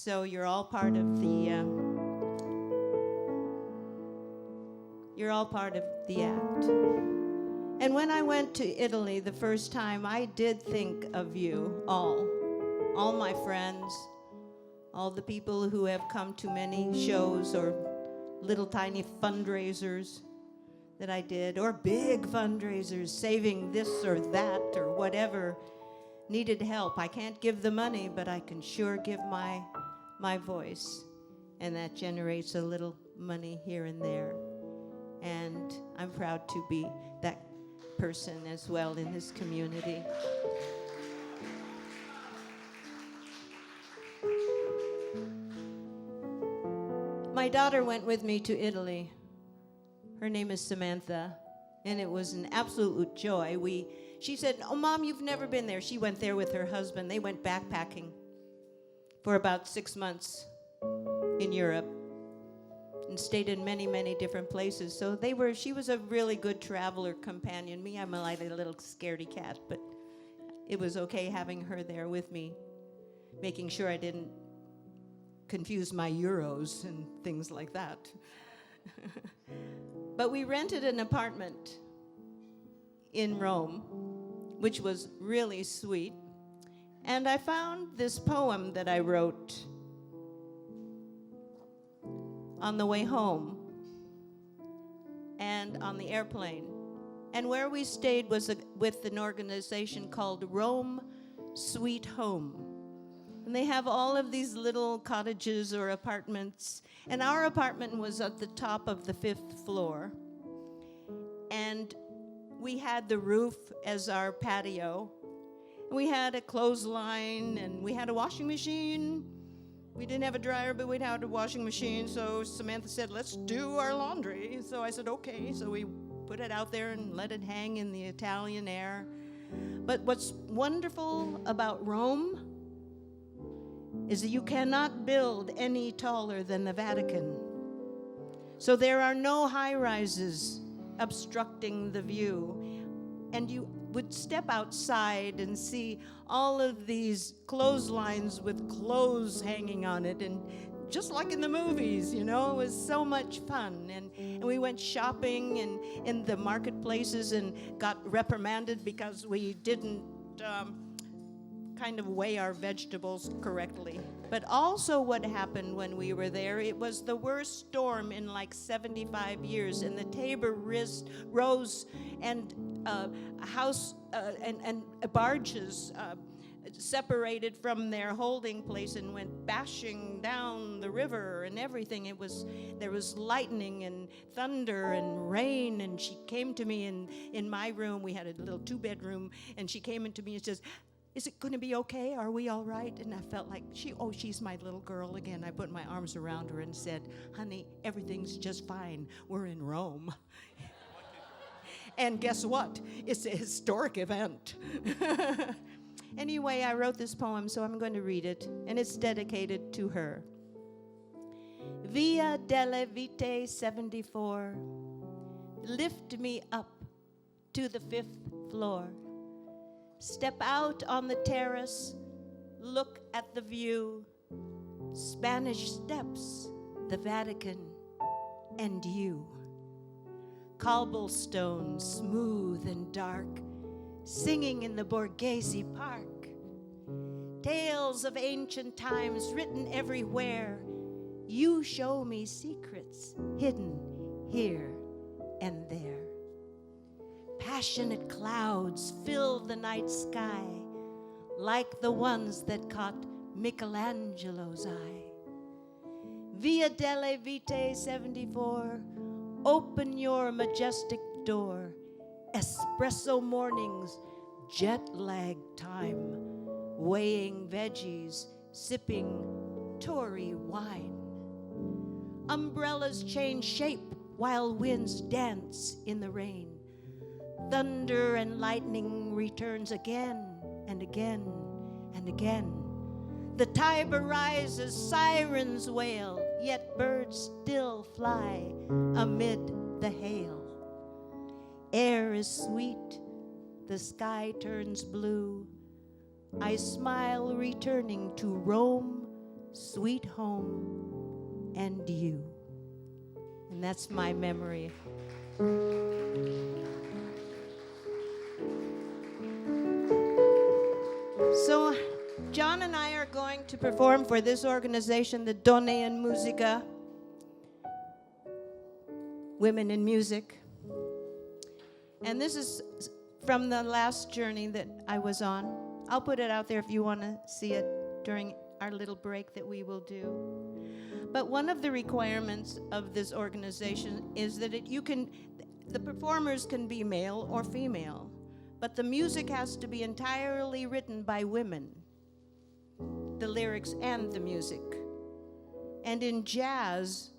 So you're all part of the act. And when I went to Italy the first time, I did think of you all my friends, all the people who have come to many shows or little tiny fundraisers that I did, or big fundraisers, saving this or that or whatever needed help. I can't give the money, but I can sure give my voice, and that generates a little money here and there. And I'm proud to be that person as well in this community. My daughter went with me to Italy. Her name is Samantha, and it was an absolute joy. She said, "Oh, Mom, you've never been there." She went there with her husband. They went backpacking for about 6 months in Europe and stayed in many, many different places. So she was a really good traveler companion. Me, I'm like a little scaredy cat, but it was okay having her there with me, making sure I didn't confuse my euros and things like that. But we rented an apartment in Rome, which was really sweet. And I found this poem that I wrote on the way home and on the airplane. And where we stayed was with an organization called Rome Sweet Home. And they have all of these little cottages or apartments. And our apartment was at the top of the 5th floor. And we had the roof as our patio. We had a clothesline, and we had a washing machine. We didn't have a dryer, but we'd had a washing machine. So Samantha said, "Let's do our laundry." So I said, "Okay." So we put it out there and let it hang in the Italian air. But what's wonderful about Rome is that you cannot build any taller than the Vatican. So there are no high-rises obstructing the view. And you would step outside and see all of these clotheslines with clothes hanging on it, and just like in the movies, it was so much fun. And we went shopping in the marketplaces and got reprimanded because we didn't kind of weigh our vegetables correctly. But also what happened when we were there, it was the worst storm in like 75 years, and the Tabor rose, and barges separated from their holding place and went bashing down the river and everything. There was lightning and thunder and rain, and she came to me in my room. We had a little 2-bedroom, and she came into me and says, "Is it going to be okay? Are we all right?" And I felt like she's my little girl again. I put my arms around her and said, "Honey, everything's just fine. We're in Rome." And guess what? It's a historic event. Anyway, I wrote this poem, so I'm going to read it, and it's dedicated to her. Via delle Vite 74, lift me up to the 5th floor. Step out on the terrace, look at the view. Spanish Steps, the Vatican, and you. Cobblestones, smooth and dark, singing in the Borghese Park. Tales of ancient times written everywhere. You show me secrets hidden here and there. Passionate clouds fill the night sky, like the ones that caught Michelangelo's eye. Via delle Vite 74, open your majestic door. Espresso mornings, jet lag time, weighing veggies, sipping Tory wine. Umbrellas change shape while winds dance in the rain. Thunder and lightning returns again and again and again. The Tiber rises, sirens wail, yet birds still fly amid the hail. Air is sweet, the sky turns blue. I smile returning to Rome Sweet Home, and You. And that's my memory. So John and I are going to perform for this organization, the Donne en Musica, Women in Music. And this is from the last journey that I was on. I'll put it out there if you want to see it during our little break that we will do. But one of the requirements of this organization is that the performers can be male or female, but the music has to be entirely written by women, the lyrics and the music. And in jazz,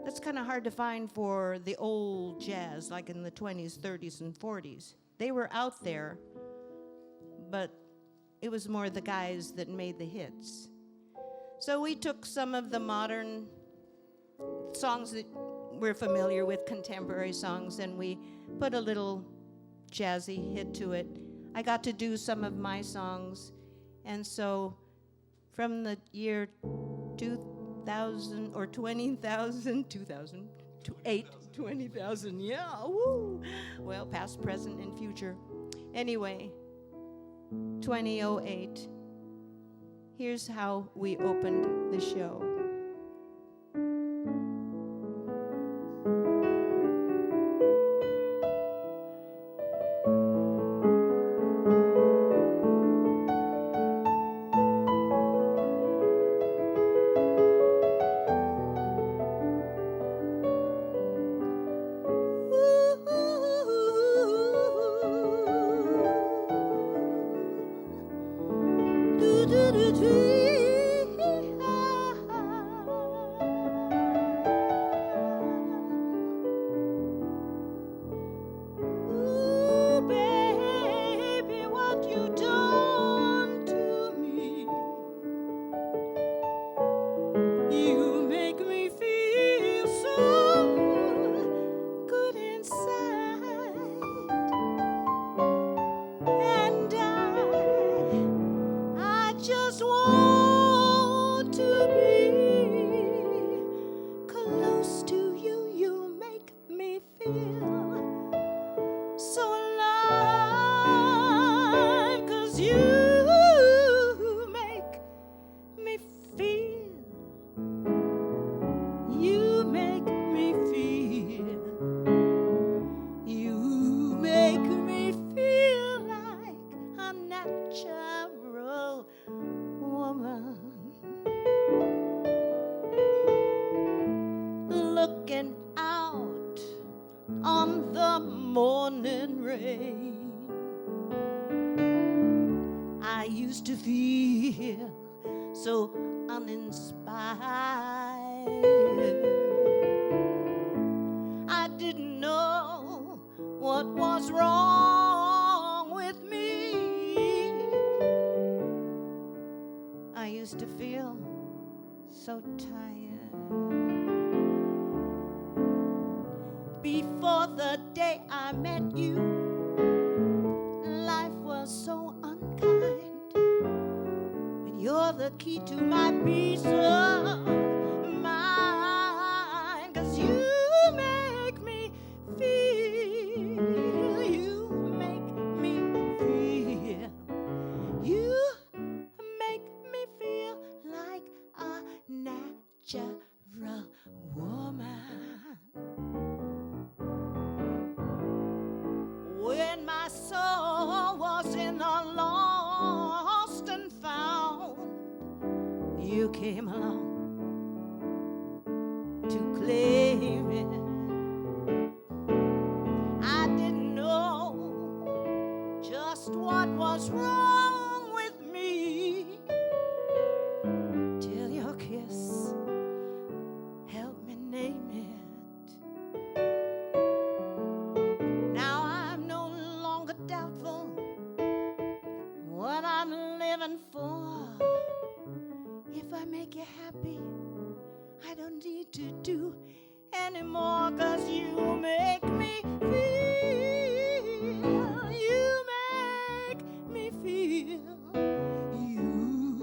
that's kind of hard to find for the old jazz, like in the 20s, 30s, and 40s. They were out there, but it was more the guys that made the hits. So we took some of the modern songs that we're familiar with, contemporary songs, and we put a little jazzy hit to it. I got to do some of my songs, and so from the year 2000 or 20,000, 2000 to 20,000, yeah, woo. Well, past, present, and future. Anyway, 2008. Here's how we opened the show.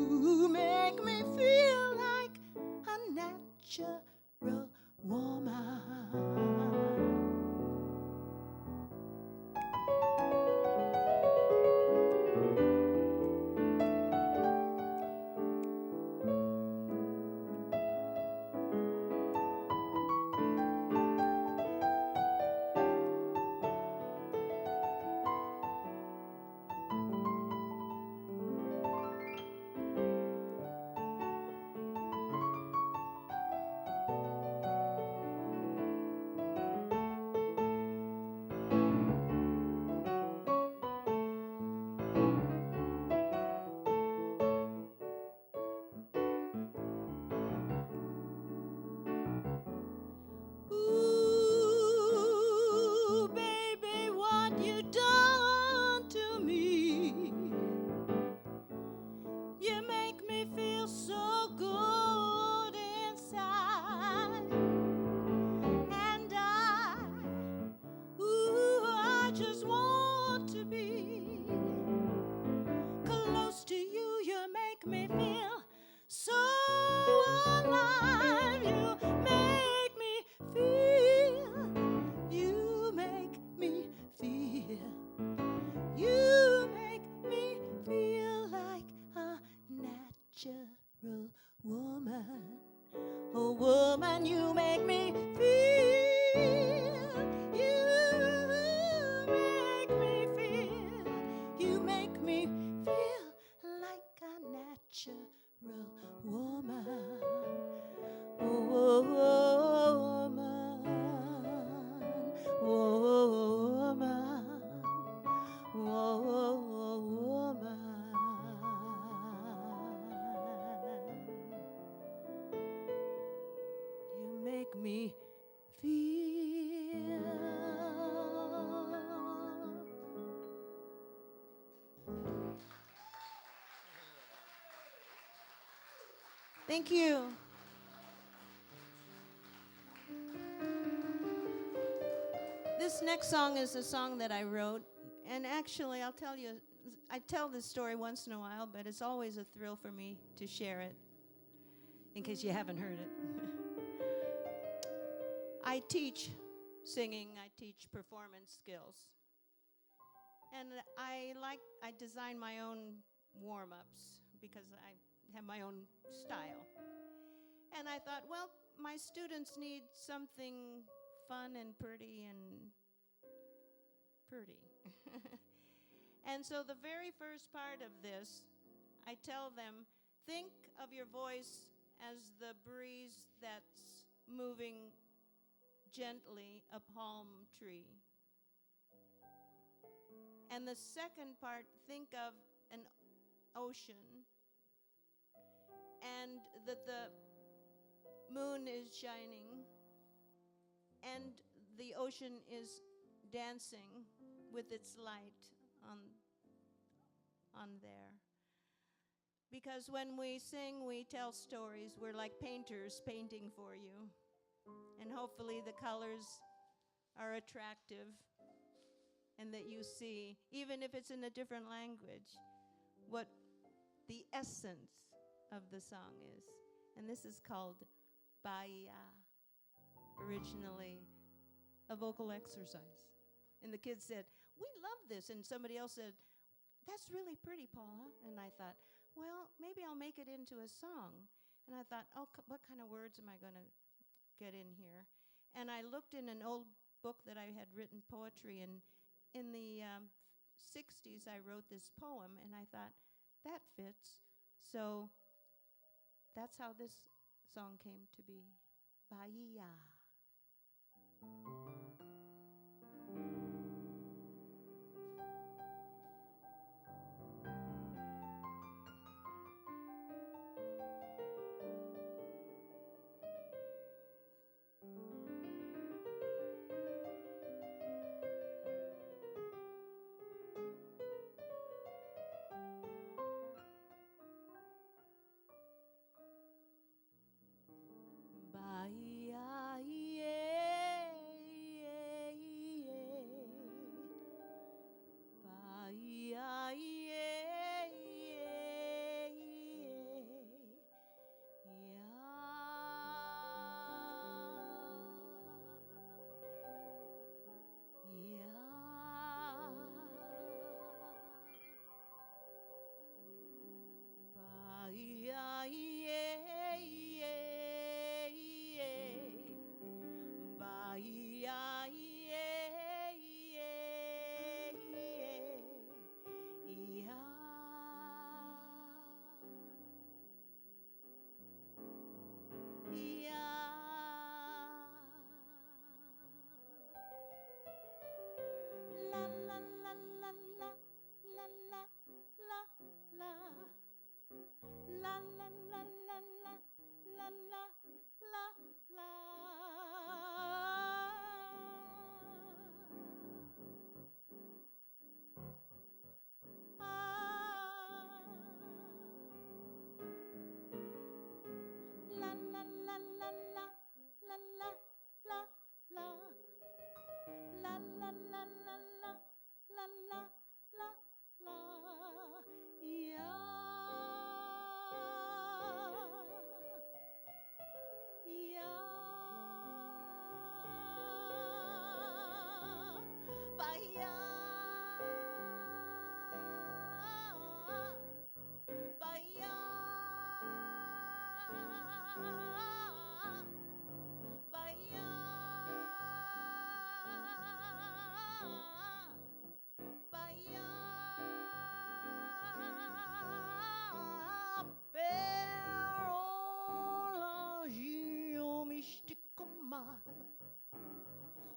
You make me feel natural woman. Ooh, baby, what you done to me. You make me feel so good inside. And I just want to be close to you. You make me feel so alive. You make me feel. You make me feel. You make me feel like a natural woman. A woman, you make me feel. You make me feel. You make me feel like a natural woman. Oh, woman. Oh, woman. Oh, woman. You make me feel. Thank you. This next song is a song that I wrote, and actually I tell this story once in a while, but it's always a thrill for me to share it, in case you haven't heard it. I teach singing, I teach performance skills, and I design my own warm-ups because I have my own style. And I thought, well, my students need something fun and pretty and pretty. And so the very first part of this, I tell them, think of your voice as the breeze that's moving gently a palm tree. And the second part, think of an ocean and that the moon is shining and the ocean is dancing with its light on there. Because when we sing, we tell stories. We're like painters painting for you. And hopefully the colors are attractive and that you see, even if it's in a different language, what the essence of the song is. And this is called Bahia, originally a vocal exercise. And the kids said, we love this. And somebody else said, that's really pretty, Paula. And I thought, well, maybe I'll make it into a song. And I thought, oh, what kind of words am I going to get in here? And I looked in an old book that I had written poetry, and in the 60s I wrote this poem, and I thought, that fits. So that's how this song came to be, Bahia. Bahia, yeah,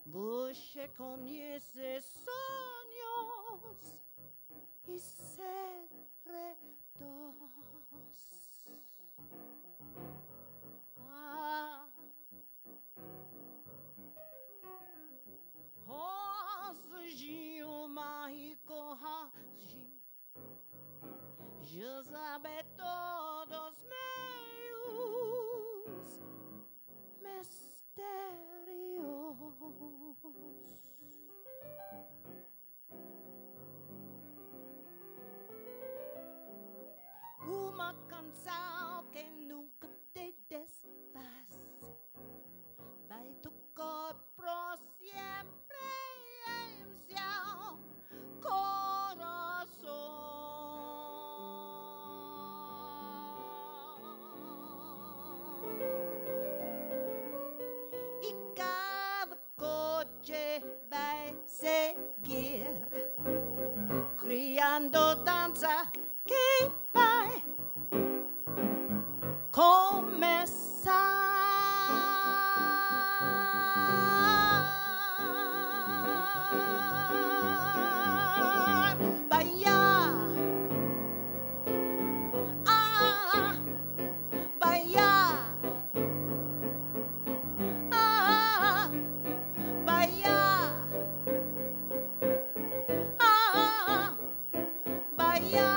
Você conhece sonhos e segredos. Ah, Rosinho mágico, Rosinho, já sabe todos meus mistérios. Uma canção que nunca te desfaz, vai tocar pro sempre em seu coração. E cada coche vai seguir, criando dança que vai começar. Bahia, Bahia, Bahia, Bahia.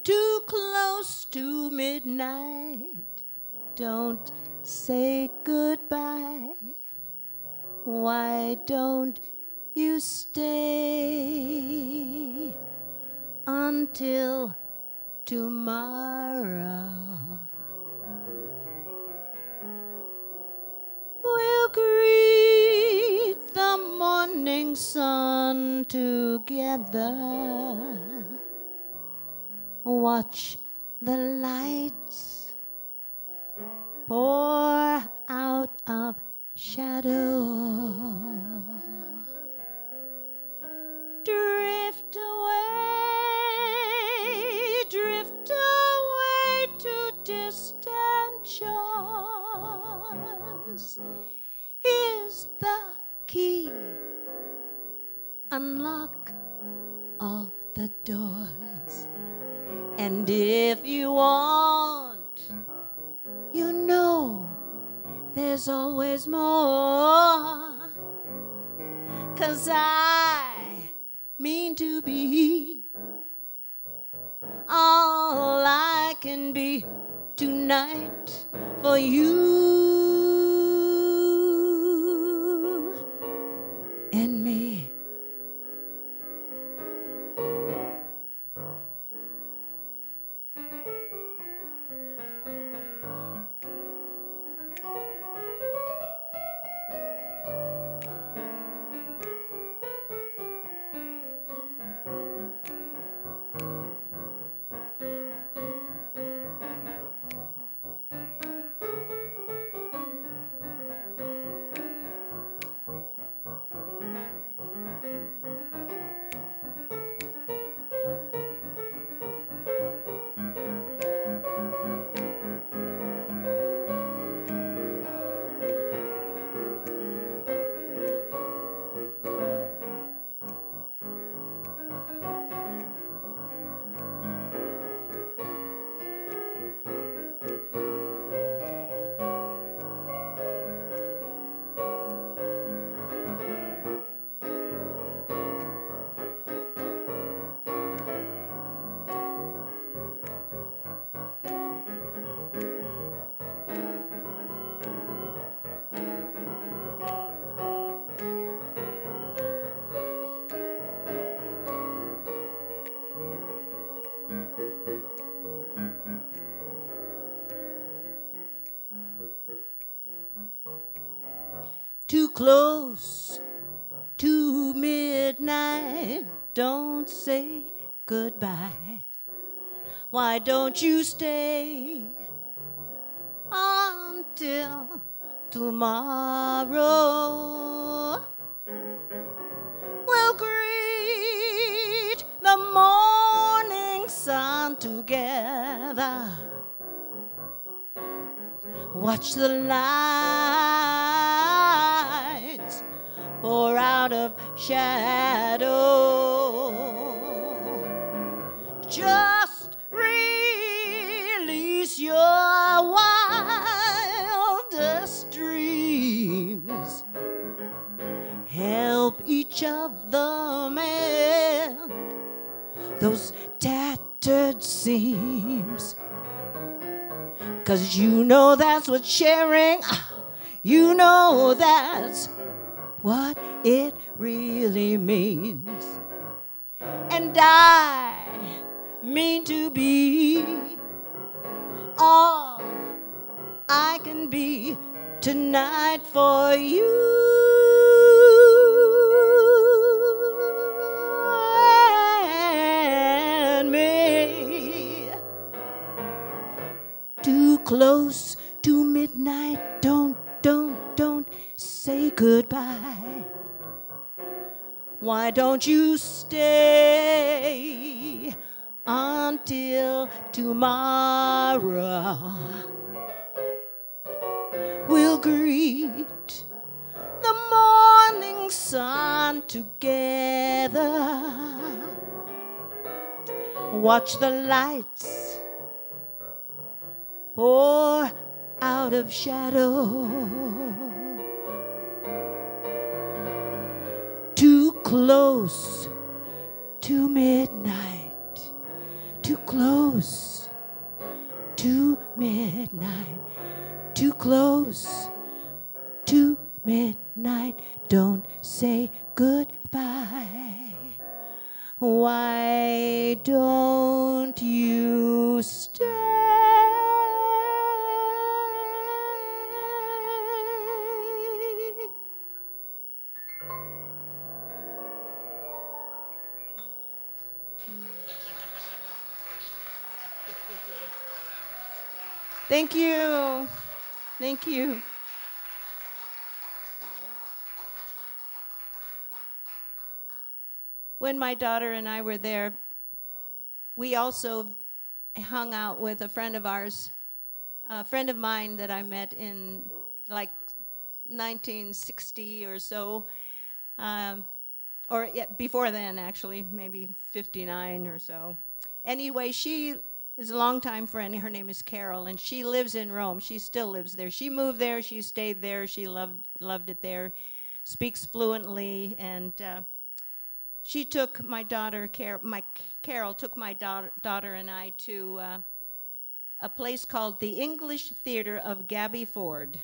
Too close to midnight, don't say goodbye. Why don't you stay until tomorrow? We'll greet the morning sun together. Watch the lights pour out of shadow. Drift away to distant shores. Here's the key, unlock all the doors. And if you want, you know there's always more. 'Cause I mean to be all I can be tonight for you and me. too close to midnight. Don't say goodbye. Why don't you stay until tomorrow? We'll greet the morning sun together. Watch the lights pour out of shadow. Just release your wildest dreams. Help each other mend those tattered seams. 'Cause you know that's what sharing, you know that's what it really means. And I mean to be all I can be tonight for you and me. Too close to midnight, don't say goodbye. Why don't you stay until tomorrow? We'll greet the morning sun together. Watch the lights pour out of shadow. Too close to midnight, too close to midnight, too close to midnight. Don't say goodbye. Why don't you stay? Thank you. Thank you. When my daughter and I were there, we also hung out with a friend of ours, a friend of mine that I met in like 1960 or so, or yeah, before then actually, maybe 59 or so. Anyway, she is a longtime friend. Her name is Carol, and she lives in Rome. She still lives there. She moved there. She stayed there. She loved it there. Speaks fluently, and she took my daughter, Carol took my daughter and I to a place called the English Theater of Gabby Ford.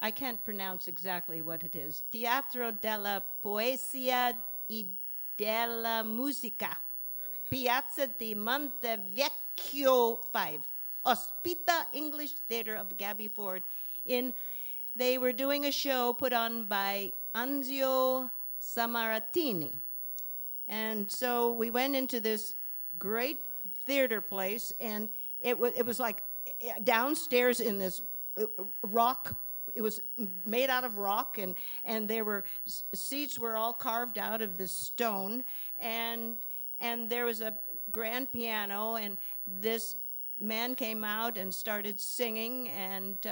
I can't pronounce exactly what it is. Teatro della Poesia e della Musica. Piazza di Montevecchio 5. Ospita English Theater of Gabby Ford. They were doing a show put on by Anzio Samaratini. And so we went into this great theater place, and it was like downstairs in this rock. It was made out of rock, and there were seats were all carved out of this stone, and there was a grand piano, and this man came out and started singing, and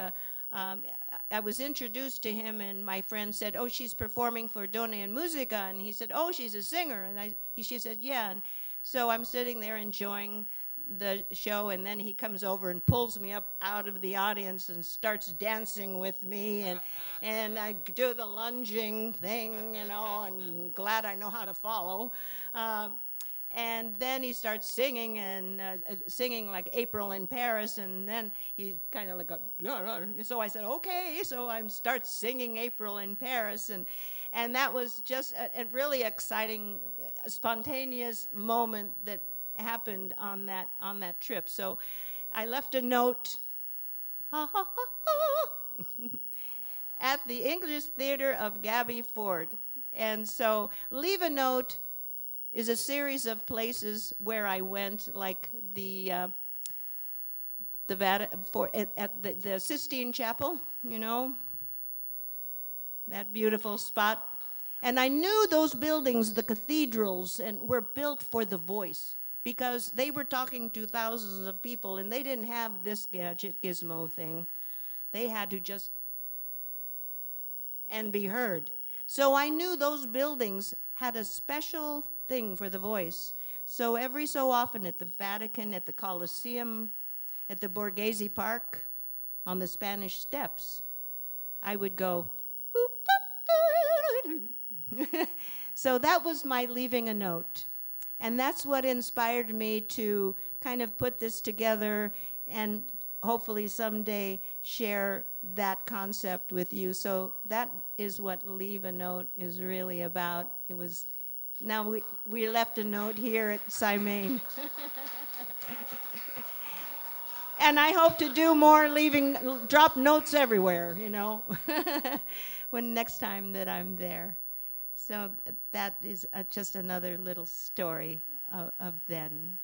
I was introduced to him, and my friend said, "Oh, she's performing for Donne and Musica," and he said, "Oh, she's a singer," and she said, "Yeah," and so I'm sitting there enjoying the show, and then he comes over and pulls me up out of the audience and starts dancing with me, and I do the lunging thing, and glad I know how to follow. And then he starts singing, and singing like April in Paris, and then he kind of like, so I said, okay, so I start singing April in Paris, and that was just a really exciting, spontaneous moment that happened on that trip. So I left a note, at the English Theater of Gabby Ford. And so Leave a Note is a series of places where I went, like at the Sistine Chapel, you know, that beautiful spot. And I knew those buildings, the cathedrals, and were built for the voice, because they were talking to thousands of people, and they didn't have this gadget gizmo thing. They had to just and be heard. So I knew those buildings had a special thing for the voice. So every so often at the Vatican, at the Colosseum, at the Borghese Park, on the Spanish Steps, I would go, so that was my leaving a note. And that's what inspired me to kind of put this together and hopefully someday share that concept with you. So that is what Leave a Note is really about. It was, now we left a note here at Simaine. And I hope to do more drop notes everywhere, you know, when next time that I'm there. So that is just another little story of then.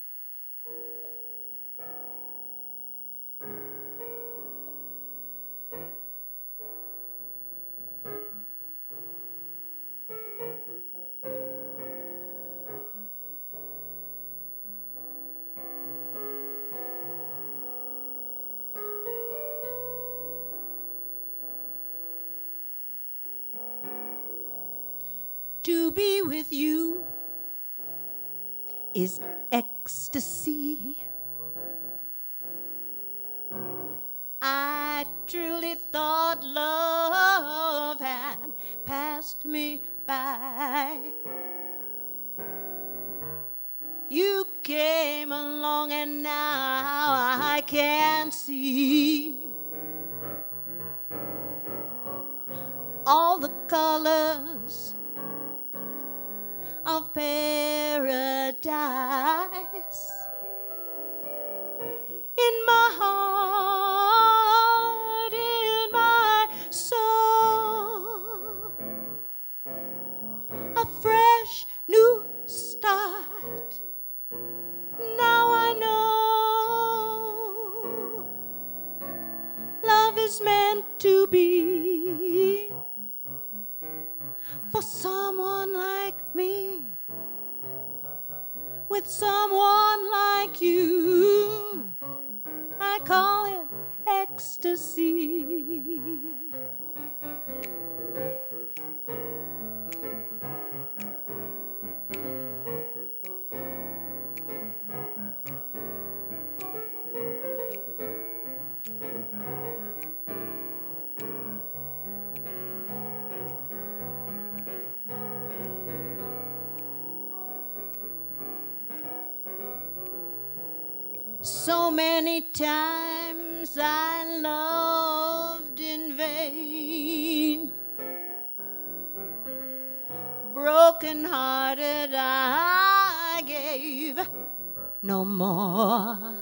To be with you is ecstasy. I truly thought love had passed me by. You came along and now I can see all the colors of paradise in my heart, in my soul, a fresh new start. Now I know love is meant to be for someone like me, with someone like you. I call it ecstasy. So many times I loved in vain, broken-hearted I gave no more.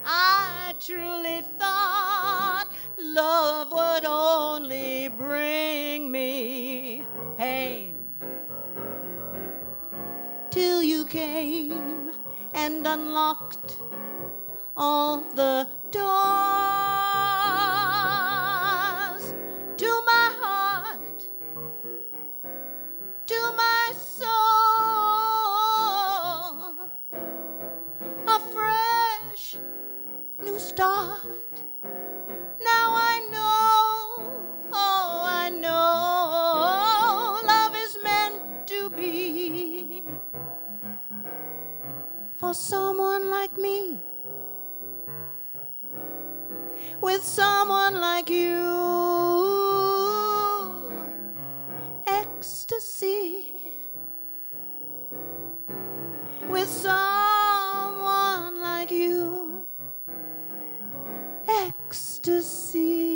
I truly thought love would only bring me pain, till you came and unlocked all the doors to my heart, to my soul, a fresh new start. Now I know, oh, I know, love is meant to be for someone like me, with someone like you. Ecstasy with someone like you. Ecstasy.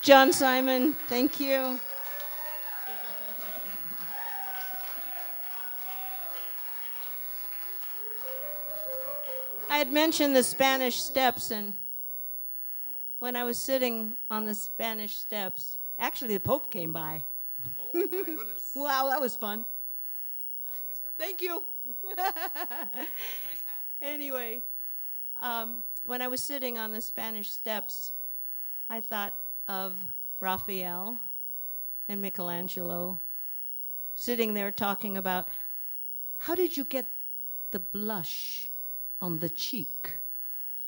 John Simon, thank you. I had mentioned the Spanish Steps, and when I was sitting on the Spanish Steps, actually the Pope came by. Oh, my goodness. Wow, that was fun. Hi, Mr. Pope. Thank you. Nice hat. Anyway, when I was sitting on the Spanish Steps, I thought of Raphael and Michelangelo sitting there talking about, how did you get the blush on the cheek?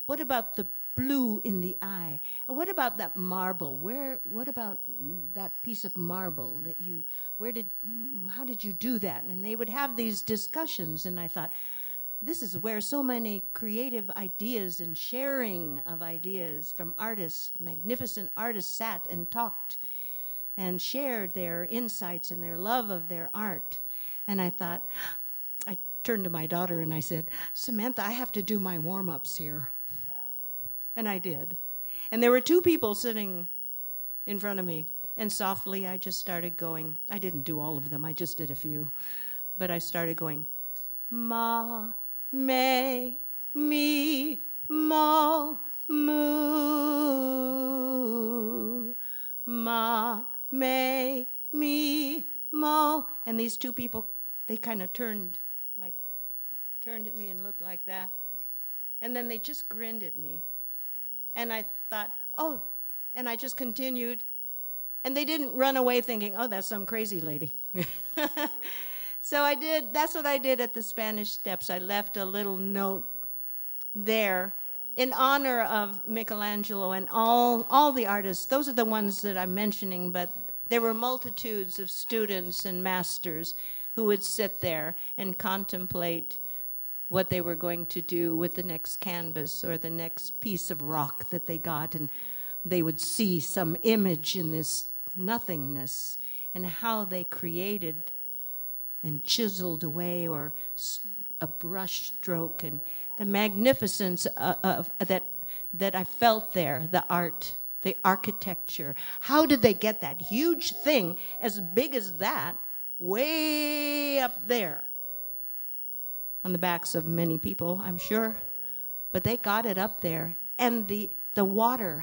What about the blue in the eye? And what about that marble? What about that piece of marble that how did you do that? And they would have these discussions, and I thought, this is where so many creative ideas and sharing of ideas from artists, magnificent artists, sat and talked and shared their insights and their love of their art. And I thought, I turned to my daughter and I said, Samantha, I have to do my warm-ups here. And I did. And there were two people sitting in front of me. And softly I just started going. I didn't do all of them, I just did a few. But I started going, ma, me, mi, mo, mu. Ma, me, mi, mo. And these two people, they kind of turned at me and looked like that. And then they just grinned at me. And I thought, oh, and I just continued. And they didn't run away thinking, oh, that's some crazy lady. So that's what I did at the Spanish Steps. I left a little note there in honor of Michelangelo and all the artists. Those are the ones that I'm mentioning, but there were multitudes of students and masters who would sit there and contemplate what they were going to do with the next canvas or the next piece of rock that they got, and they would see some image in this nothingness and how they created and chiseled away, or a brush stroke, and the magnificence of that I felt there, the art, the architecture. How did they get that huge thing as big as that way up there? On the backs of many people, I'm sure. But they got it up there. And the water,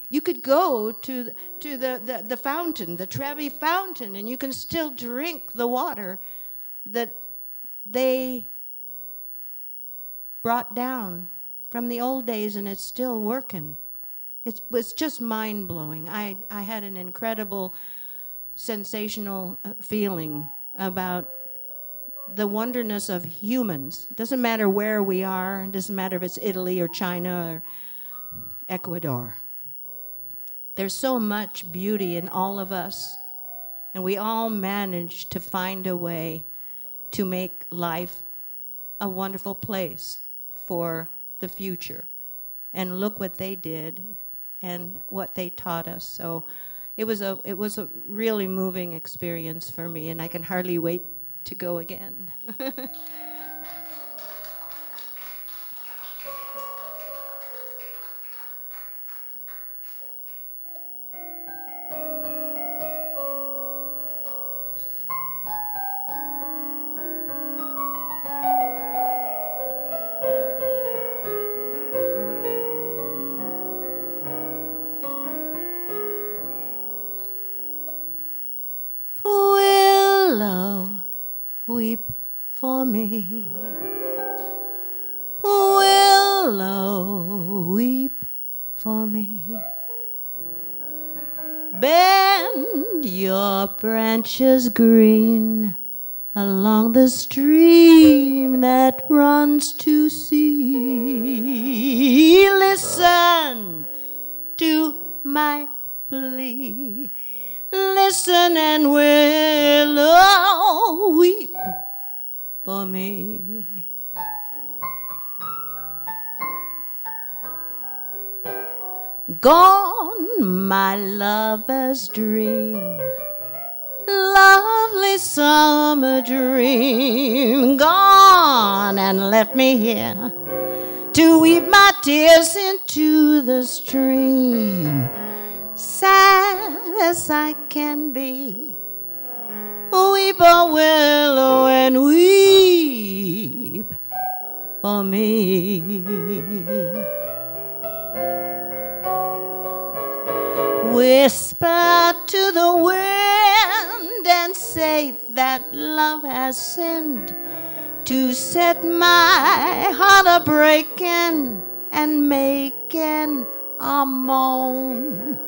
you could go to the fountain, the Trevi Fountain, and you can still drink the water that they brought down from the old days, and it's still working. It was just mind-blowing. I had an incredible, sensational feeling about the wonderness of humans. It doesn't matter where we are. It doesn't matter if it's Italy or China or Ecuador. There's so much beauty in all of us, and we all manage to find a way to make life a wonderful place for the future. And look what they did and what they taught us. So it was a really moving experience for me, and I can hardly wait to go again. Willow, weep for me. Willow, weep for me. Bend your branches green along the stream that runs to sea. Listen to my plea. Listen and willow, weep for me. Gone my lover's dream, lovely summer dream. Gone and left me here to weep my tears into the stream. sad as I can be. Weep, oh willow, and weep for me. Whisper to the wind and say that love has sinned to set my heart a-breaking and making a moan.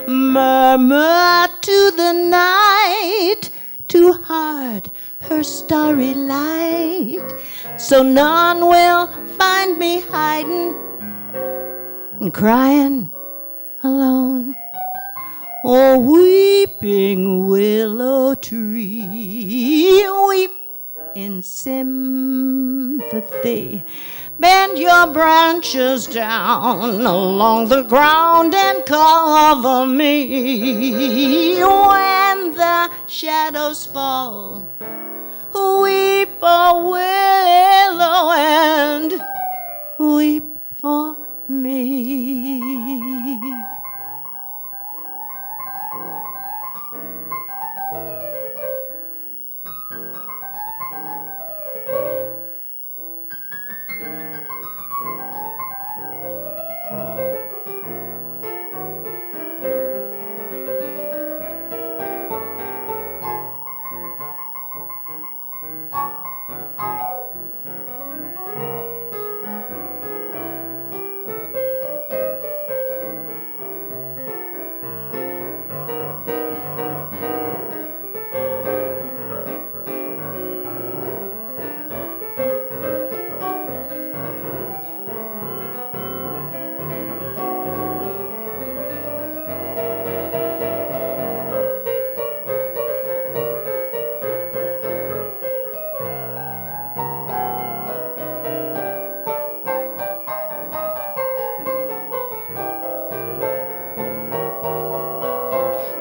Murmur to the night to hide her starry light, so none will find me hiding and crying alone. Oh, weeping willow tree, weep in sympathy. Bend your branches down along the ground and cover me when the shadows fall. Weep, oh willow, and weep for me.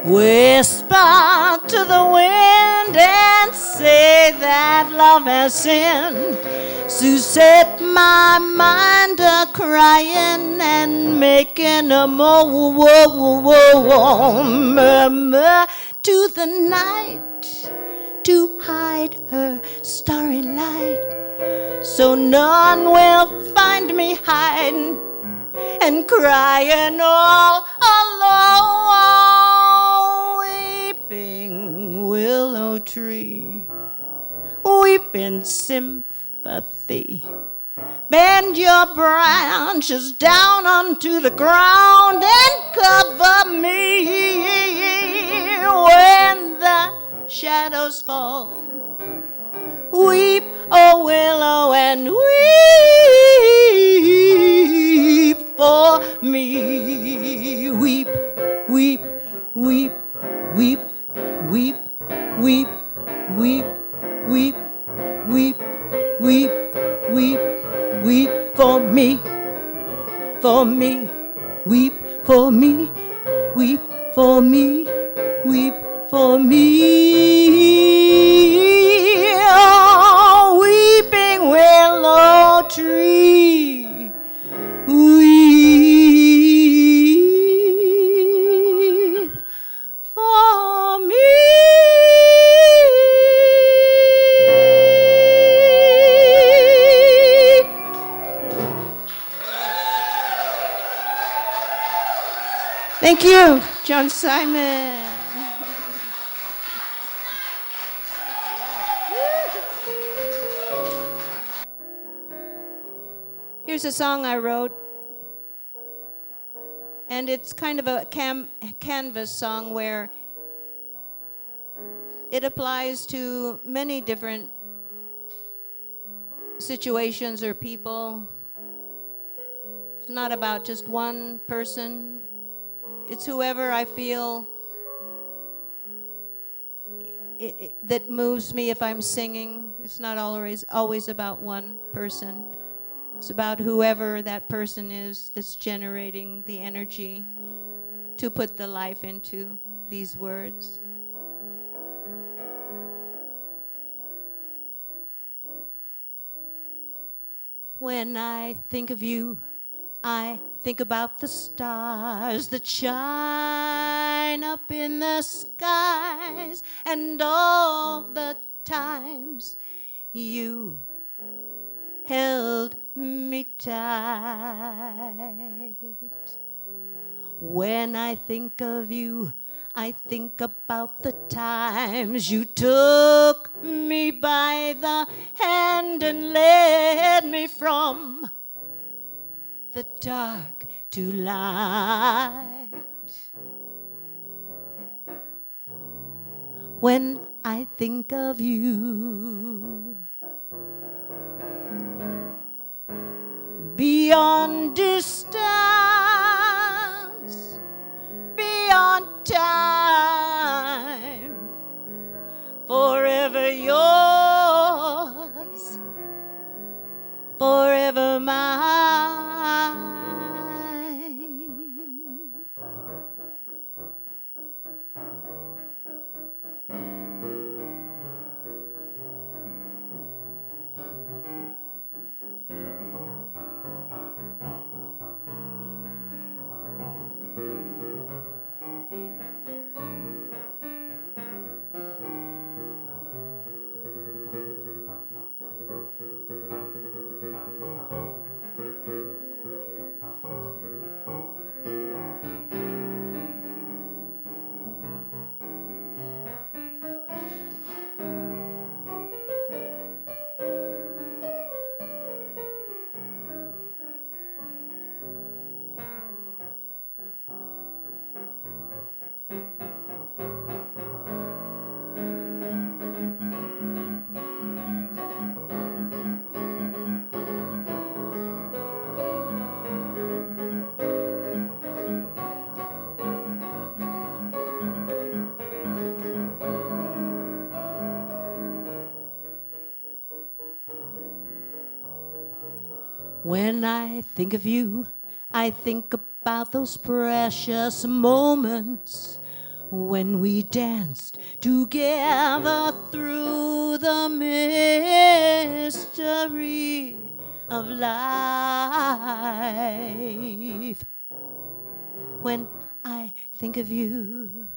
Whisper to the wind and say that love has sinned to set my mind a-crying and making a moan. Murmur to the night to hide her starry light, so none will find me hiding and crying all alone. Weeping willow tree, weep in sympathy. Bend your branches down onto the ground and cover me when the shadows fall. Weep, oh willow, and weep for me. Weep, weep, weep, weep, weep, weep, weep, weep, weep, weep, weep, weep for me, for me, weep for me, weep for me, weep for me. Oh, weeping willow tree, weep for me. Thank you, John Simon. Here's a song I wrote, and it's kind of a canvas song where it applies to many different situations or people. It's not about just one person. It's whoever I feel that moves me if I'm singing. It's not always about one person. It's about whoever that person is that's generating the energy to put the life into these words. When I think of you, I think about the stars that shine shine up in the skies, and all the times you held me tight. When I think of you, I think about the times you took me by the hand and led me from the dark to light. When I think of you, beyond distance, beyond time, forever yours, forever mine. When I think of you, I think about those precious moments when we danced together through the mystery of life. When I think of you,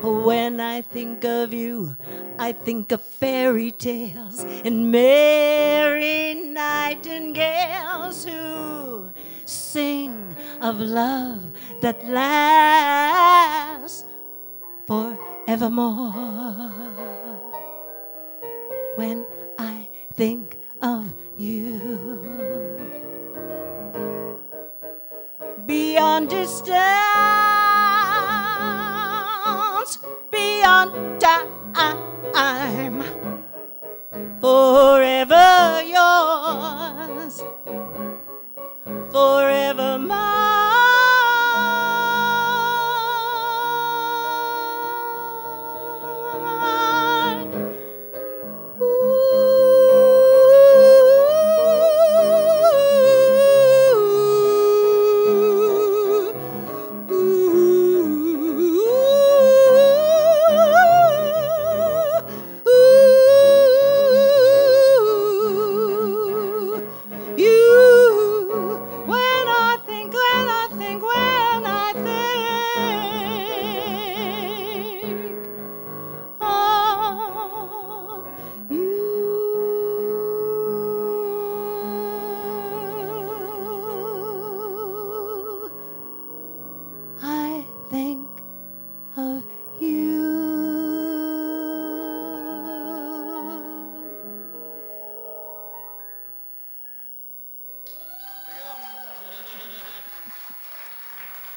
when I think of you, I think of fairy tales and merry nightingales who sing of love that lasts forevermore. When I think of you, beyond distance, beyond time, forever yours, forever mine.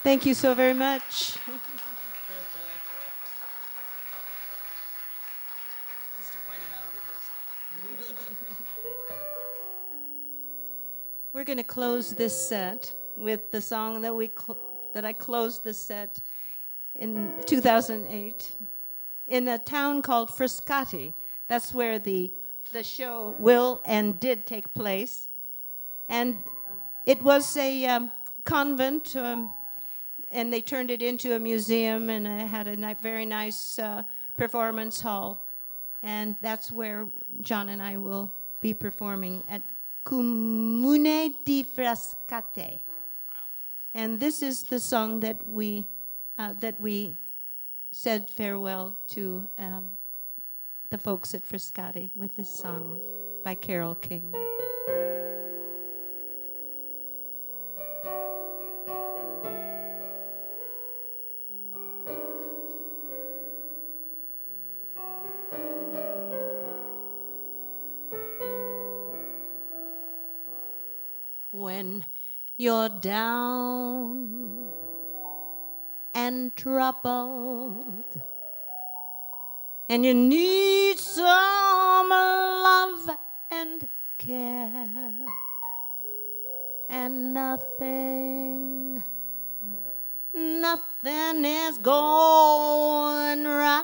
Thank you so very much. Just to write him out of rehearsal. We're going to close this set with the song that I closed the set in 2008 in a town called Frascati. That's where the show will and did take place. And it was a convent, and they turned it into a museum, and it had a very nice performance hall. And that's where John and I will be performing at Comune di Frascati. Wow. And this is the song that we said farewell to the folks at Frascati with, this song by Carole King. When you're down and troubled and you need some love and care, and nothing is going right,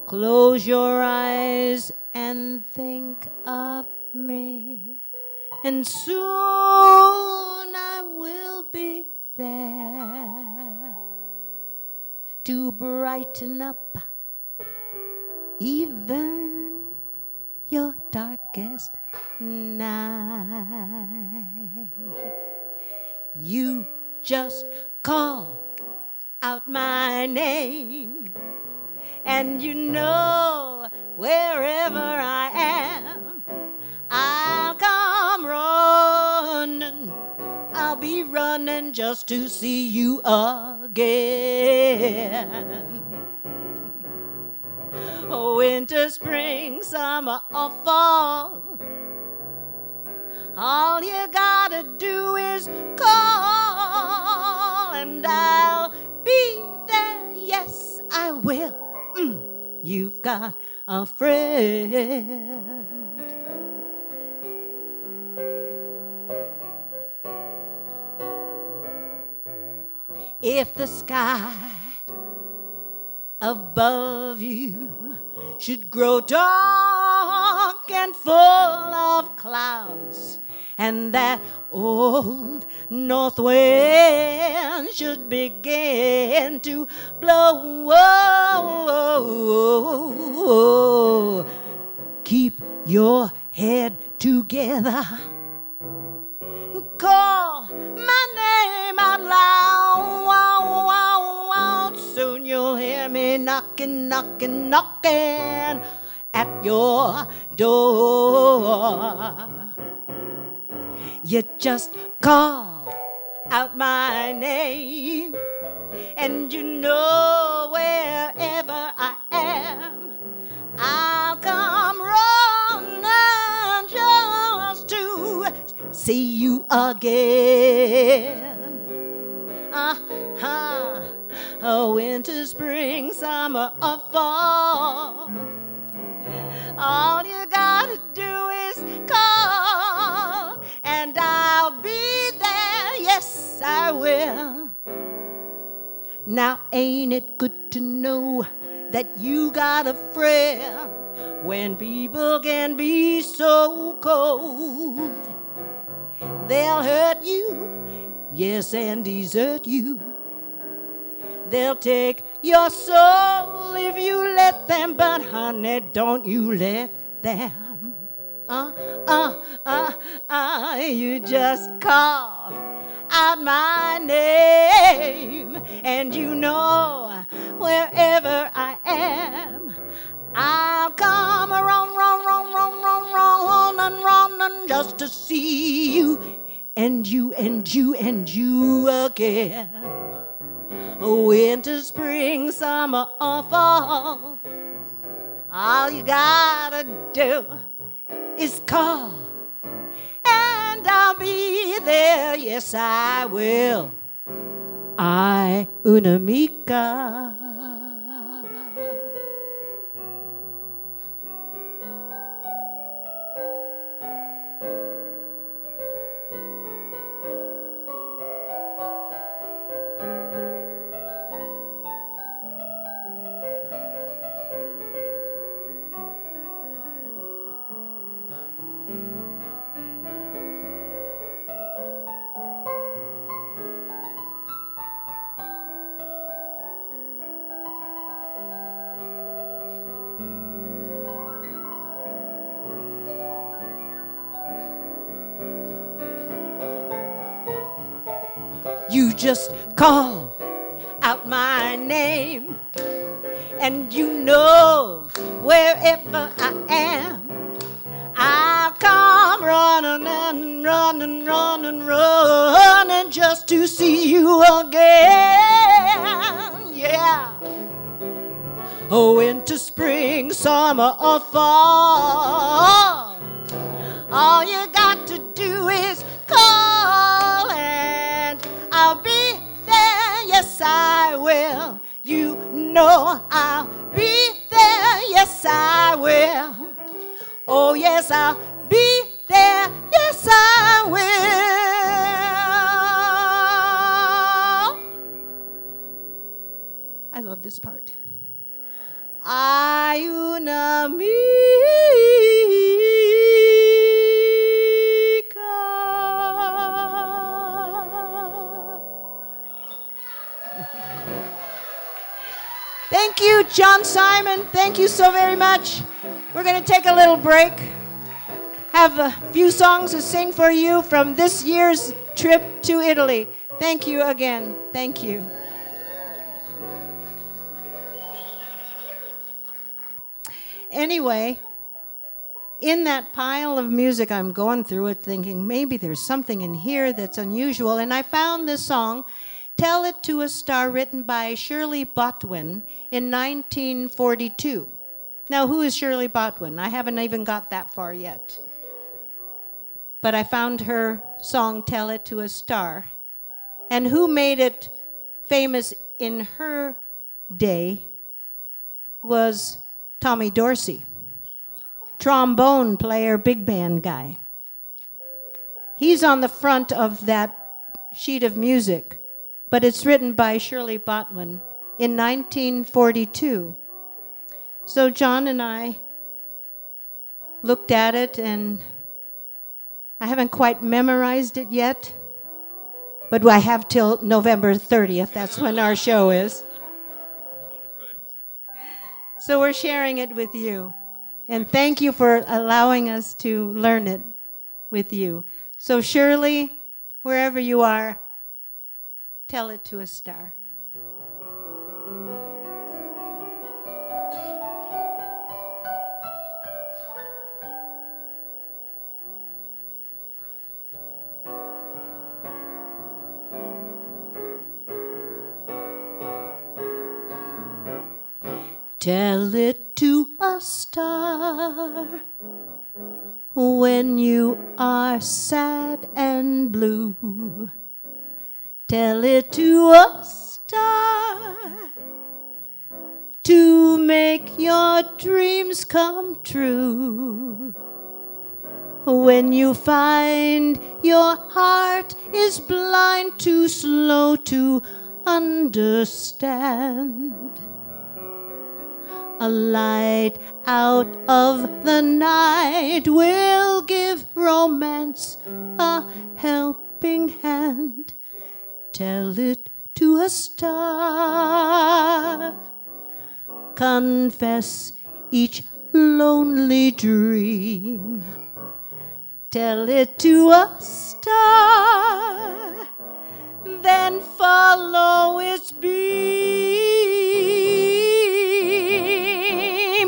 close your eyes and think of me, and soon I will be there to brighten up even your darkest night. You just call out my name, and you know wherever I am, I'll come running. I'll be running just to see you again. Winter, spring, summer, or fall, all you gotta do is call, and I'll be there. Yes, I will. You've got a friend. If the sky above you should grow dark and full of clouds, and that old north wind should begin to blow, keep your head together, call my name out loud. Soon you'll hear me knocking, knocking, knocking at your door. You just call out my name, and you know wherever I am, I'll come running just to see you again. Winter, spring, summer, or fall, all you gotta do is call, and I'll be there. Yes, I will. Now ain't it good to know that you got a friend when people can be so cold? They'll hurt you, yes, and desert you. They'll take your soul if you let them, but honey, don't you let them. You just call out my name, and you know wherever I am, I'll come running just to see you and you again. Winter, spring, summer, or fall, all you gotta do is call, and I'll be there. Yes, I will. I, una amica. You just call out my name, and you know wherever I am, I'll come running just to see you again. Yeah. Oh, winter, spring, summer, or fall, all you got to do is call and I'll be there. Yes, I will. You know I'll be there. Yes, I will. Oh, yes, I'll be there. Yes, I will. I love this part. Hay una amiga. Thank you, John Simon. Thank you so very much. We're going to take a little break. Have a few songs to sing for you from this year's trip to Italy. Thank you again. Thank you. Anyway, in that pile of music, I'm going through it thinking maybe there's something in here that's unusual. And I found this song, Tell It to a Star, written by Shirley Botwin in 1942. Now, who is Shirley Botwin? I haven't even got that far yet. But I found her song, Tell It to a Star. And who made it famous in her day was Tommy Dorsey, trombone player, big band guy. He's on the front of that sheet of music, but it's written by Shirley Botwin in 1942. So John and I looked at it, and I haven't quite memorized it yet, but I have till November 30th. That's when our show is. So we're sharing it with you. And thank you for allowing us to learn it with you. So Shirley, wherever you are, tell it to a star. Tell it to a star when you are sad and blue. Tell it to a star to make your dreams come true. When you find your heart is blind, too slow to understand, a light out of the night will give romance a helping hand. Tell it to a star. Confess each lonely dream. Tell it to a star. Then follow its beam.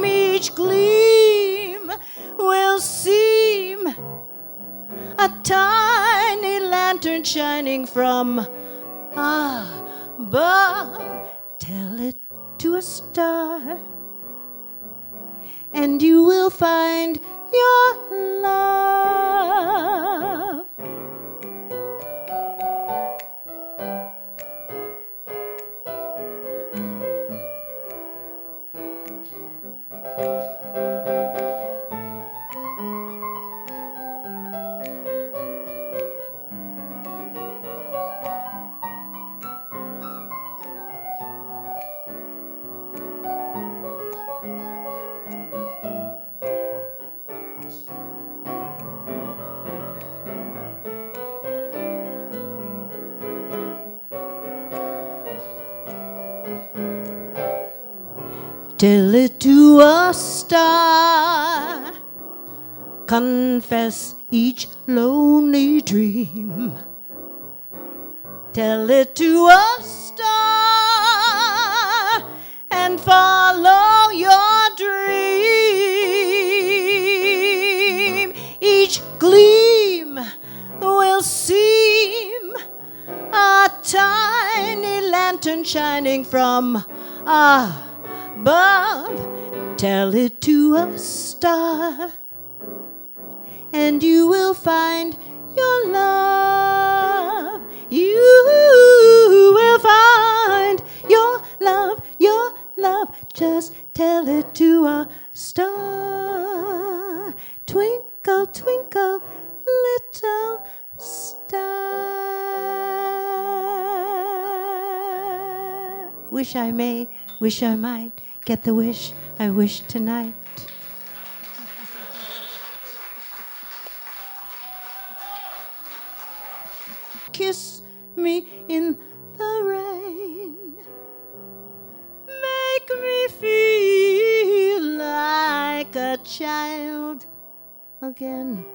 Each gleam will seem a tiny lantern shining from above. Tell it to a star, and you will find your love. Tell it to a star. Confess each lonely dream. tell it to a star and follow your dream. Each gleam will seem a tiny lantern shining from above. Tell it to a star, and you will find your love. You will find your love, your love. Just tell it to a star. Twinkle, twinkle, little star. Wish I may, wish I might get the wish I wish tonight. Kiss me in the rain. Make me feel like a child again.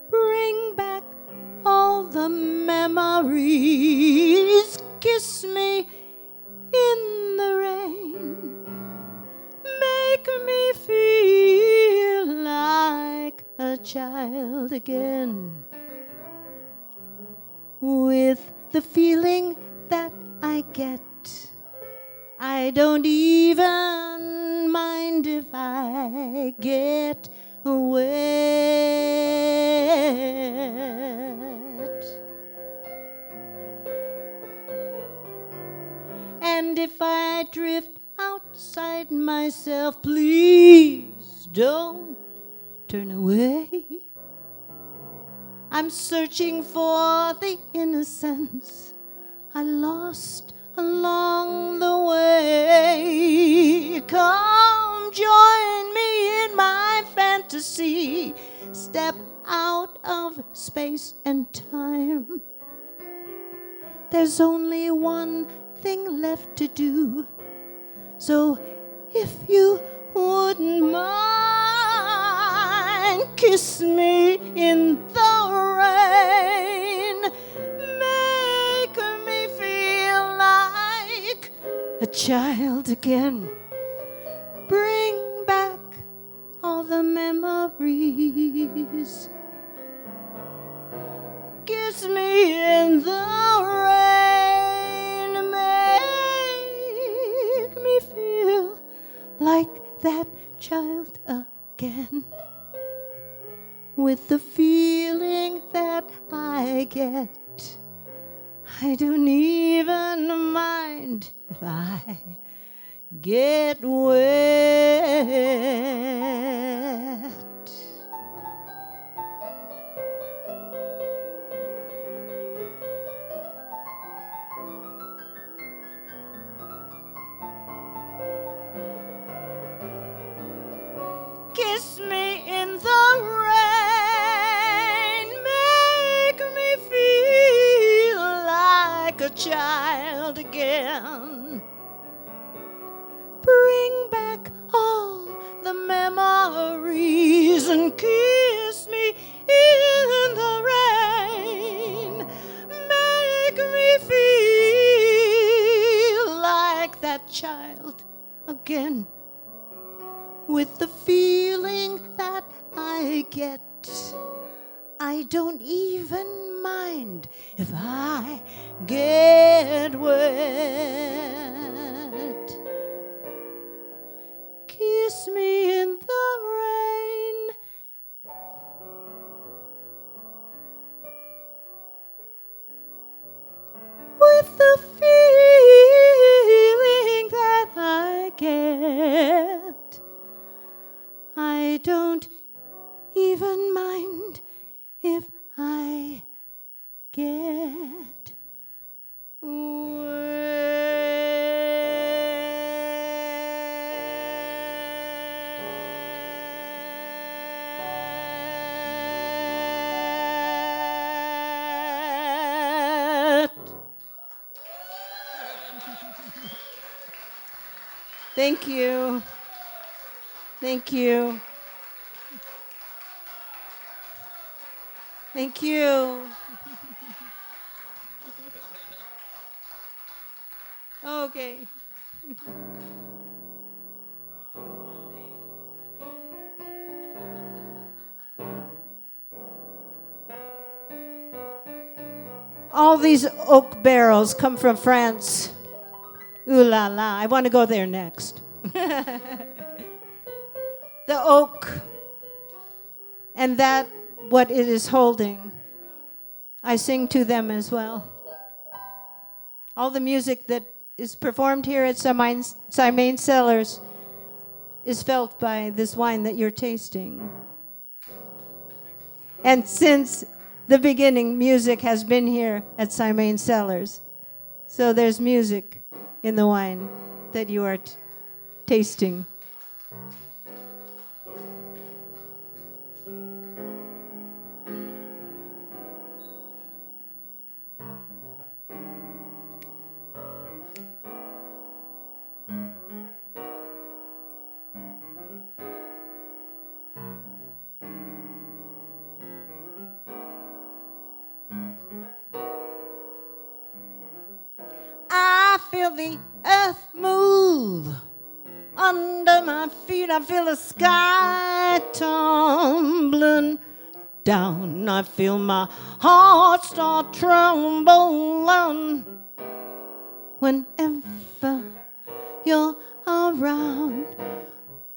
Bring back all the memories. Kiss me in the rain. Make me feel like a child again. With the feeling that I get, I don't even mind if I get wet. And if I drift outside myself, please don't turn away. I'm searching for the innocence I lost along the way. Come join me in my fantasy. Step out of space and time. There's only one thing left to do. So if you wouldn't mind, kiss me in the rain. Make me feel like a child again. Bring back all the memories. Kiss me in the rain. Make me feel like that child again. With the feeling that I get, I don't even mind if I get wet. Kiss me in the rain. Make me feel like a child again. Bring back all the memories and kiss me in the rain. Make me feel like that child again. With the feeling that I get, I don't even mind if I get wet. Kiss me in the rain. With the feeling that I get, I don't even mind if I get wet. Thank you. Thank you. Thank you. Okay. All these oak barrels come from France. Ooh la la. I want to go there next. The oak and that what it is holding, I sing to them as well. All the music that is performed here at Simaine Cellars is felt by this wine that you're tasting. And since the beginning, music has been here at Simaine Cellars. So there's music in the wine that you are tasting. I feel the earth move under my feet. I feel the sky tumbling down. I feel my heart start trembling whenever you're around.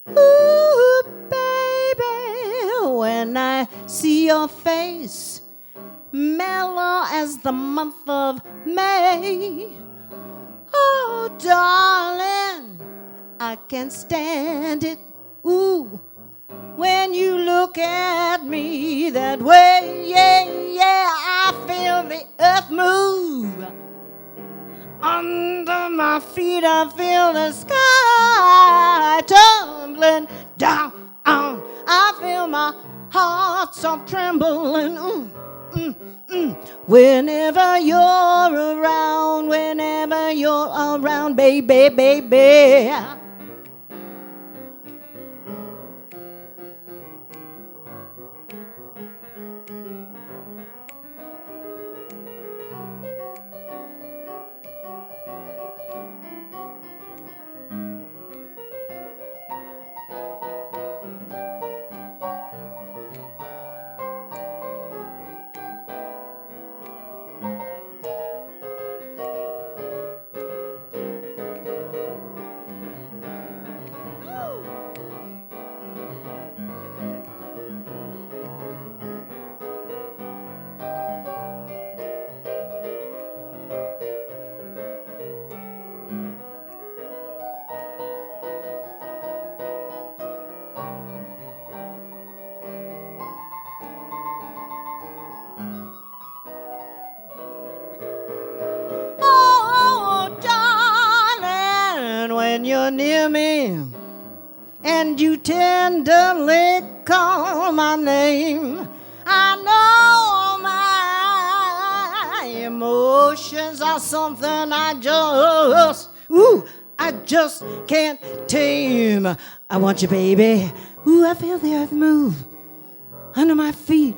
Ooh, baby, when I see your face, mellow as the month of May. Oh, darling, I can't stand it. Ooh, when you look at me that way, yeah, yeah, I feel the earth move. Under my feet, I feel the sky tumbling down. I feel my heart start trembling. Whenever you're around, baby, baby. Oh, darling, when you're near me and you tenderly call my name, I know my emotions are something I just can't tame. I want you, baby. Ooh, I feel the earth move under my feet.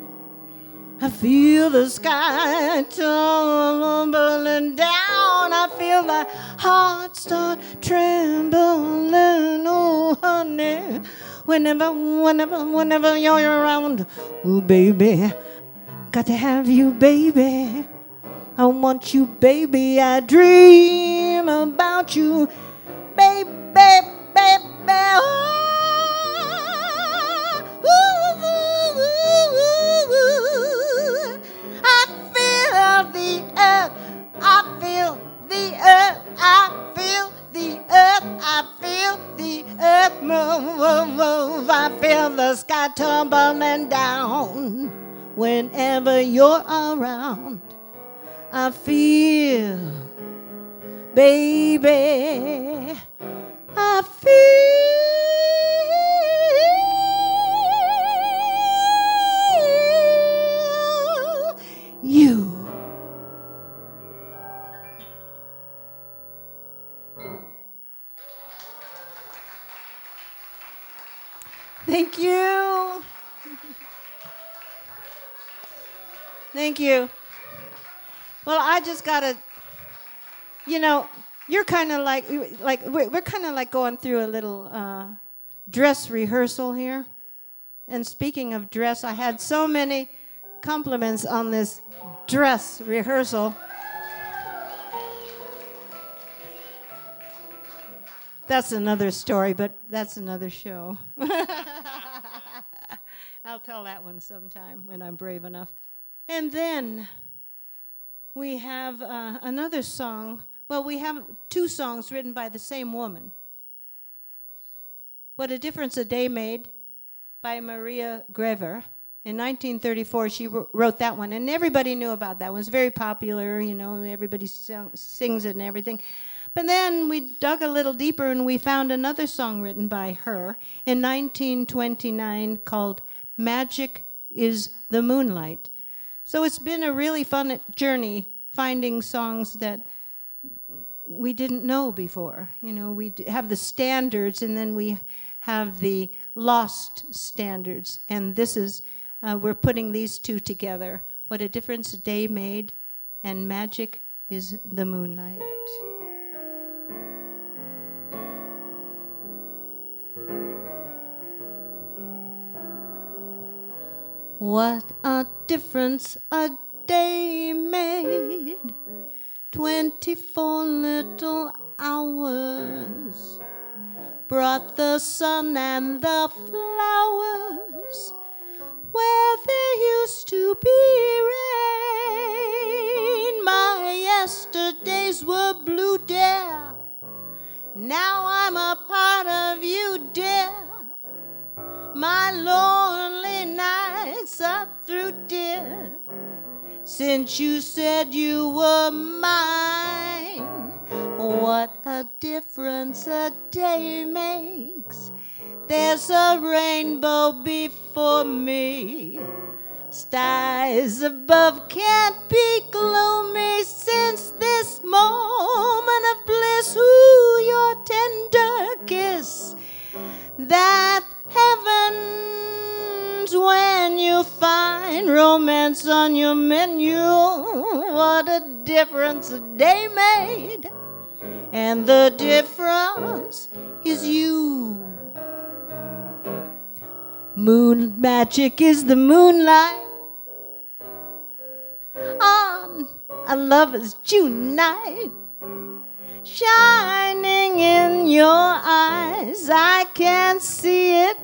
I feel the sky tumbling down. I feel my heart start trembling. Oh, honey, whenever you're around. Oh, baby, got to have you, baby. I want you, baby. I dream about you, baby, baby. Oh. I feel the earth. I feel the earth. I feel the earth. I feel the earth move. I feel the sky tumbling down whenever you're around. I feel, baby, I feel you. Thank you. Thank you. Well, I just got to, You're kind of like we're kind of like going through a little dress rehearsal here. And speaking of dress, I had so many compliments on this dress rehearsal. That's another story, but that's another show. I'll tell that one sometime when I'm brave enough. And then we have another song. Well, we have two songs written by the same woman. What a Difference a Day Made by Maria Grever. In 1934, she wrote that one, and everybody knew about that one. It was very popular, you know, everybody sings it and everything. But then we dug a little deeper, and we found another song written by her in 1929 called Magic is the Moonlight. So it's been a really fun journey finding songs that we didn't know before. You know, we have the standards, and then we have the lost standards. And this is, we're putting these two together. What a Difference a Day Made, and Magic is the Moonlight. What a difference a day made, 24 little hours brought the sun and the flowers where there used to be rain. My yesterdays were blue, dear. Now I'm a part of you, dear. My lonely nights are through, dear, since you said you were mine. What a difference a day makes. There's a rainbow before me. Skies above can't be gloomy since this moment of bliss. Ooh, your tender kiss, that heavens when you find romance on your menu. What a difference a day made, and the difference is you. Moon magic is the moonlight on a lover's June night, shining in your eyes. I can see it.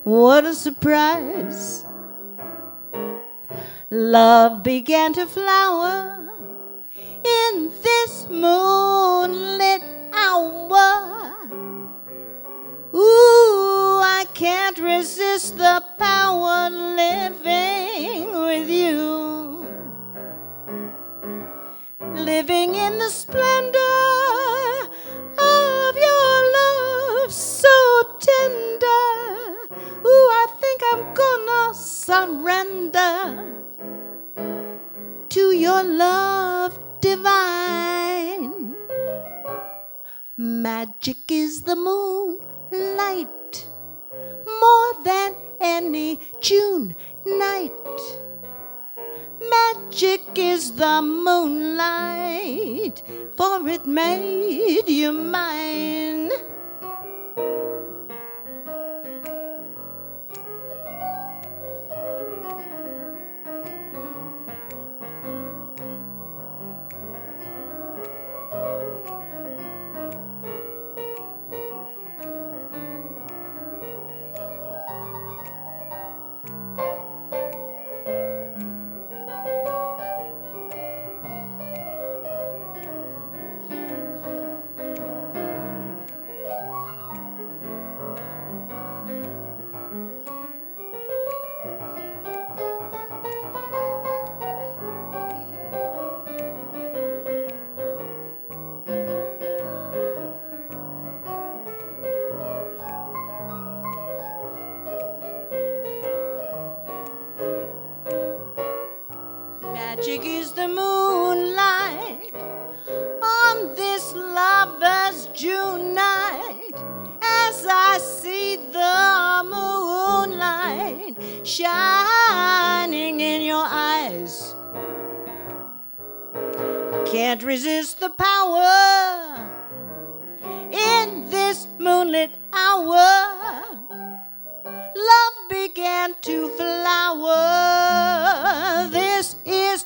What a surprise. Love began to flower in this moonlit hour. Ooh, I can't resist the power living with you. Living in the splendor of your love so tender. Ooh, I think I'm gonna surrender to your love divine. Magic is the moonlight, more than any June night. Magic is the moonlight, for it made you mine. Magic is the moonlight on this lover's June night. As I see the moonlight shining in your eyes, I can't resist the power moonlit hour, love began to flower. This is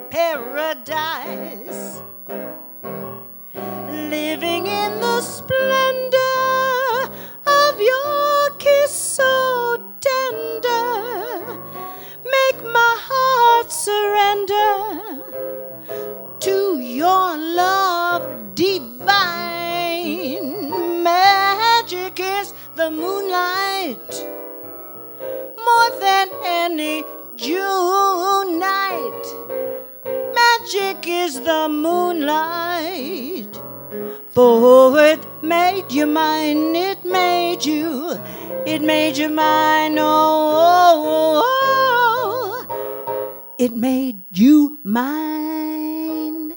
paradise, living in the splendor of your kiss so tender. Make my heart surrender to your love divine. Magic is the moonlight, more than any June night. Magic is the moonlight, for it made you mine, it made you mine, oh, it made you mine.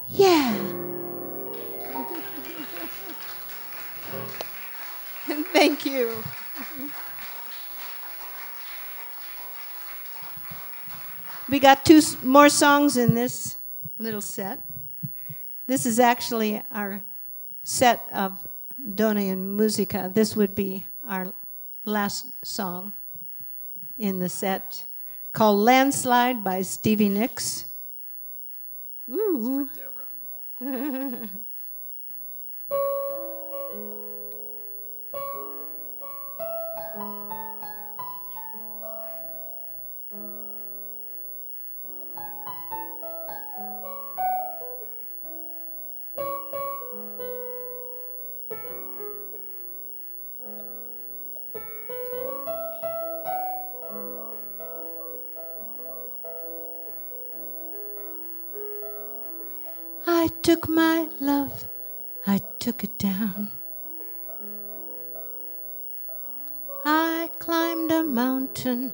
Yeah. Thank you. We got two more songs in this little set. This is actually our set of Dona and Musica. This would be our last song in the set, called Landslide by Stevie Nicks. Ooh. I took my love, I took it down. I climbed a mountain,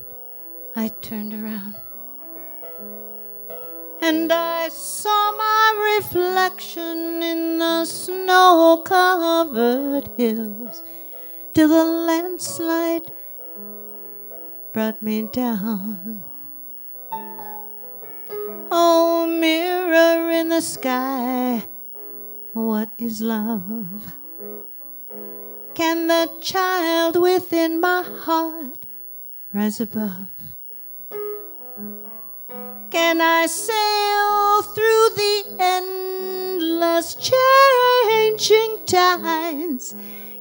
I turned around, and I saw my reflection in the snow-covered hills, till the landslide brought me down. Oh, mirror in the sky, what is love? Can the child within my heart rise above? Can I sail through the endless changing tides?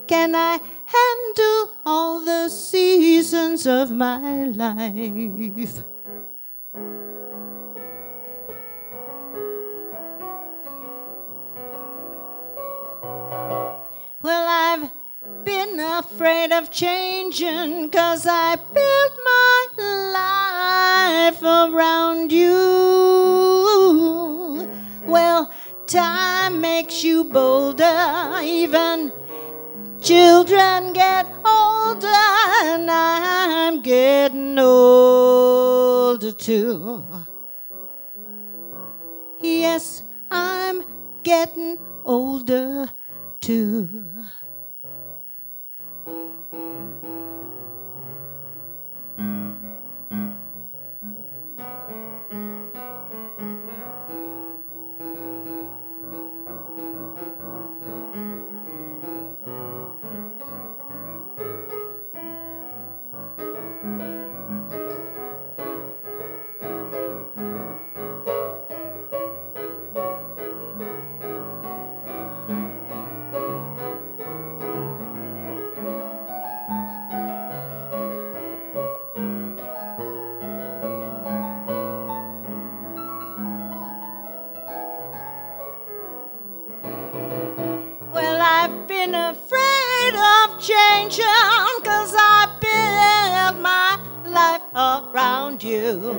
Can I handle all the seasons of my life? Well, I've been afraid of changing, 'cause I built my life around you. Well, time makes you bolder, even children get older, and I'm getting older too. Yes, I'm getting older too. Well, I've been afraid of changing, 'cause I built my life around you.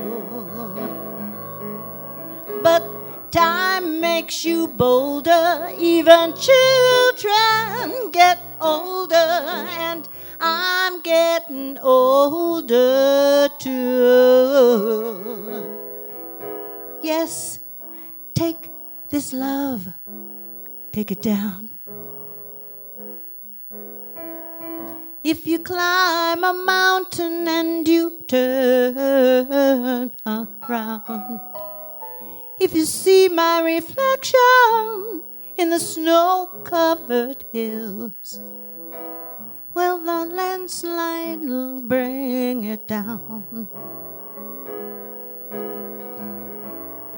But time makes you bolder, even children get older, and I'm getting older too. Yes, take this love, take it down. If you climb a mountain and you turn around, if you see my reflection in the snow-covered hills. Well, the landslide will bring it down.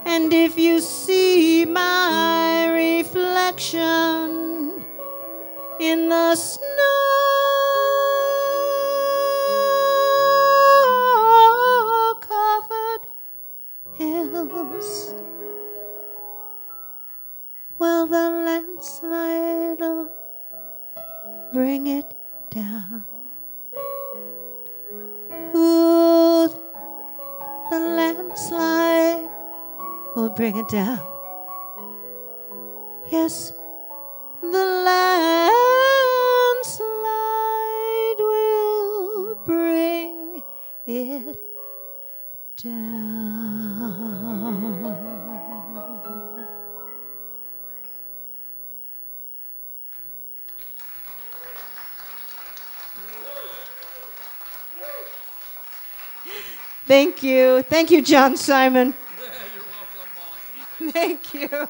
And if you see my reflection in the snow-covered hills, well, the landslide will bring it down. Ooh, the landslide will bring it down. Yes, the landslide will bring it down. Thank you. Thank you, John Simon. You're welcome, Paula. Thank you.